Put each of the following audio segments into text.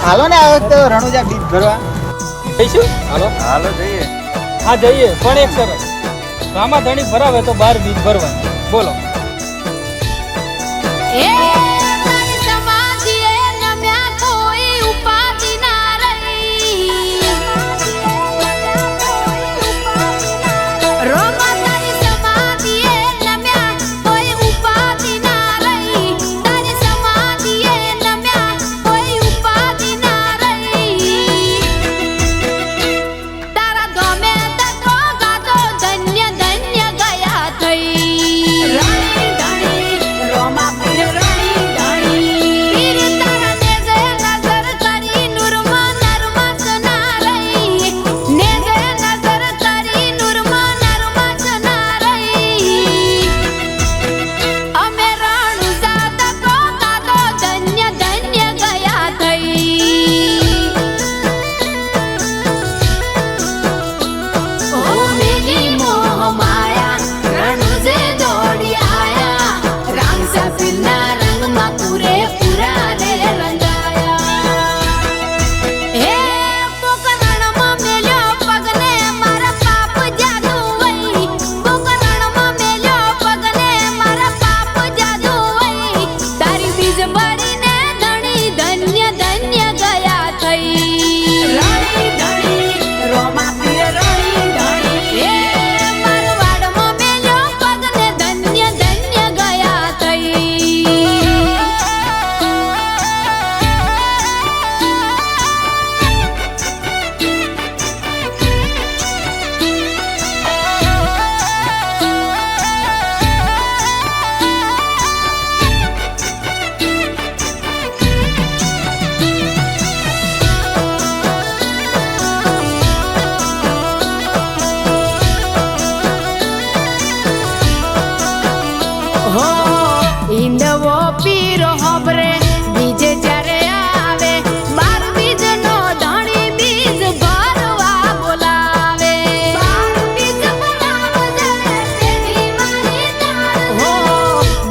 હાલો ને આ વખતે રણુજા બીજ ભરવા જઈશું. હાલો હાલો જઈએ. હા જઈએ. પણ એક સરસ રામા ધણી ભરાવે તો 12 બીજ ભરવા. બોલો. ઈંડવો પીરો હોબરે બીજે જ્યારે આવે 12 બીજ નો ધણી બીજ ભરવા બોલાવે. 12 બીજ ભરાવજે તેની મારી તાળ. હો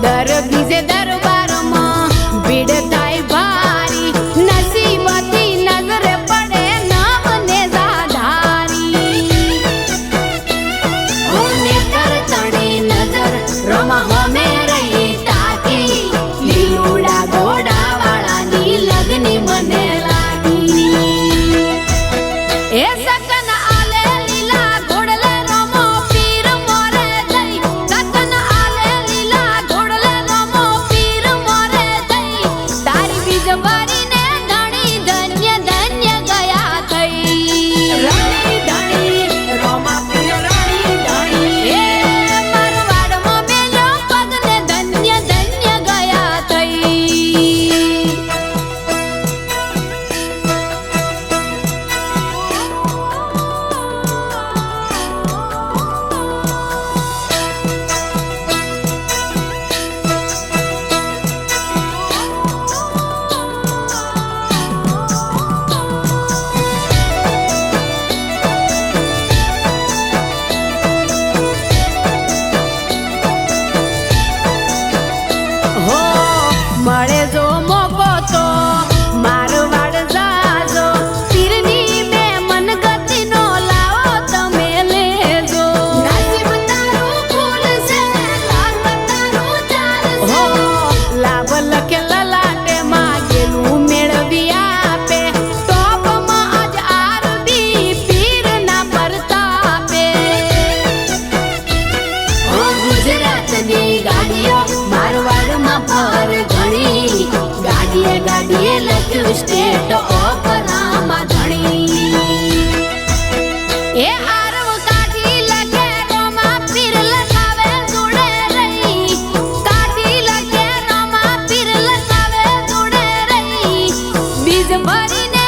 દર બીજે દરબારમાં ભીડ થાય ભારી. નસીબથી નજરે પડે નમને ધાધારી. હો નેતર ચડી નજર રમા હોમે મને લાગી એ સકન આલે લીલા ઘોડલે રમો પીર મોરે જઈ. સકન આલે લીલા ઘોડલે રમો પીર મોરે જઈ. તારી બીજ ભરીને ધણી ધન્ય ધન્ય ગયા થઈ. રાણી ધણી રોમા પીર રાણી ધણી એ મારવાડમાં મેલો પગને ધન્ય ધન્ય ગયા થઈ. મળે જો મોકો તો મારવાડ જાજો. પીરની બે મનગતિ નો લાવો તમે લેજો. નસીબ તારું ખુલશે લાગ તારું ચાલશે. હો લાભ લખે લલાટે માગેલું મેળવી આપે. ટોપમાં આજ આરતી પીરના પરતાપે. હો ગુજરાતની ગાડીઓ મારવાડમાં ફર ઘણી. ગાડીએ ગાડીએ લખ્યું સ્ટેટ ઓફ રામા ધણી. એ આરવ કાઠી લખે રોમા પીર લખાવે જોડે રહી. કાઠી લખે રોમા પીર લખાવે જોડે રહી. બીજ ભરીને